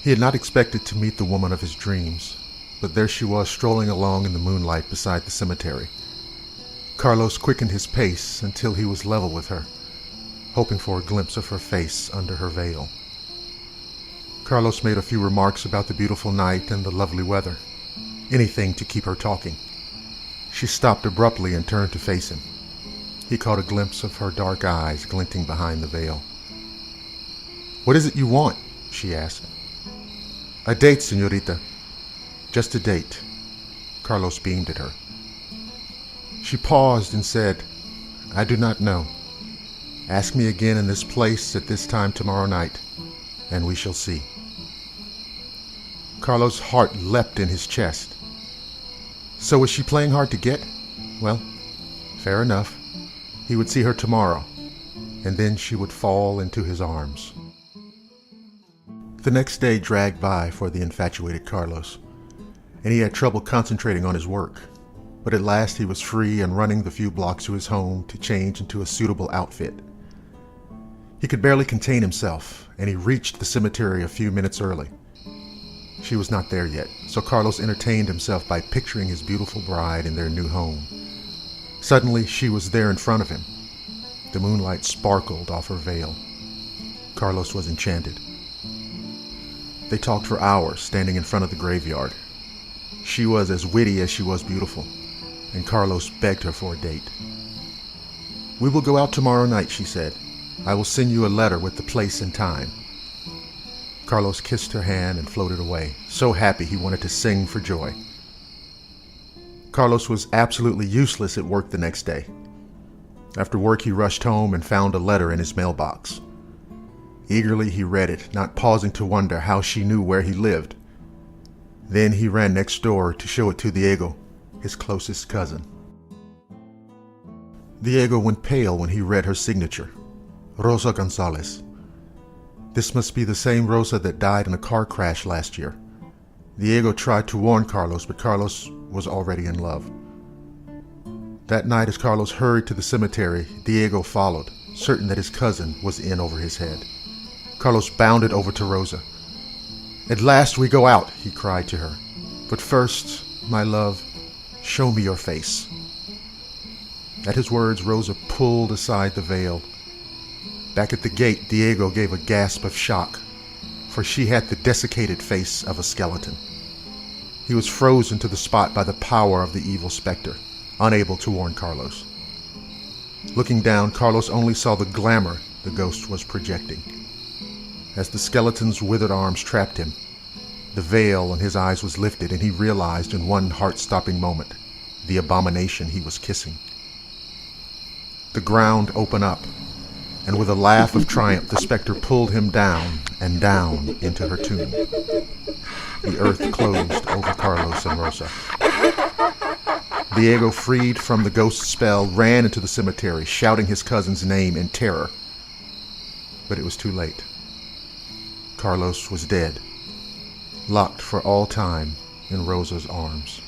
He had not expected to meet the woman of his dreams, but there she was strolling along in the moonlight beside the cemetery. Carlos quickened his pace until he was level with her, hoping for a glimpse of her face under her veil. Carlos made a few remarks about the beautiful night and the lovely weather, anything to keep her talking. She stopped abruptly and turned to face him. He caught a glimpse of her dark eyes glinting behind the veil. "What is it you want?" she asked. "A date, señorita. Just a date." Carlos beamed at her. She paused and said, "I do not know. Ask me again in this place at this time tomorrow night, and we shall see." Carlos' heart leapt in his chest. So was she playing hard to get? Well, fair enough. He would see her tomorrow, and then she would fall into his arms. The next day dragged by for the infatuated Carlos, and he had trouble concentrating on his work. But at last he was free and running the few blocks to his home to change into a suitable outfit. He could barely contain himself, and he reached the cemetery a few minutes early. She was not there yet, so Carlos entertained himself by picturing his beautiful bride in their new home. Suddenly, she was there in front of him. The moonlight sparkled off her veil. Carlos was enchanted. They talked for hours, standing in front of the graveyard. She was as witty as she was beautiful, and Carlos begged her for a date. "We will go out tomorrow night," she said. "I will send you a letter with the place and time." Carlos kissed her hand and floated away, so happy he wanted to sing for joy. Carlos was absolutely useless at work the next day. After work, he rushed home and found a letter in his mailbox. Eagerly he read it, not pausing to wonder how she knew where he lived. Then he ran next door to show it to Diego, his closest cousin. Diego went pale when he read her signature, Rosa Gonzalez. This must be the same Rosa that died in a car crash last year. Diego tried to warn Carlos, but Carlos was already in love. That night, as Carlos hurried to the cemetery, Diego followed, certain that his cousin was in over his head. Carlos bounded over to Rosa. "At last we go out," he cried to her. "But first, my love, show me your face." At his words, Rosa pulled aside the veil. Back at the gate, Diego gave a gasp of shock, for she had the desiccated face of a skeleton. He was frozen to the spot by the power of the evil specter, unable to warn Carlos. Looking down, Carlos only saw the glamour the ghost was projecting. As the skeleton's withered arms trapped him, the veil on his eyes was lifted, and he realized in one heart-stopping moment the abomination he was kissing. The ground opened up, and with a laugh of triumph, the specter pulled him down and down into her tomb. The earth closed over Carlos and Rosa. Diego, freed from the ghost's spell, ran into the cemetery, shouting his cousin's name in terror. But it was too late. Carlos was dead, locked for all time in Rosa's arms.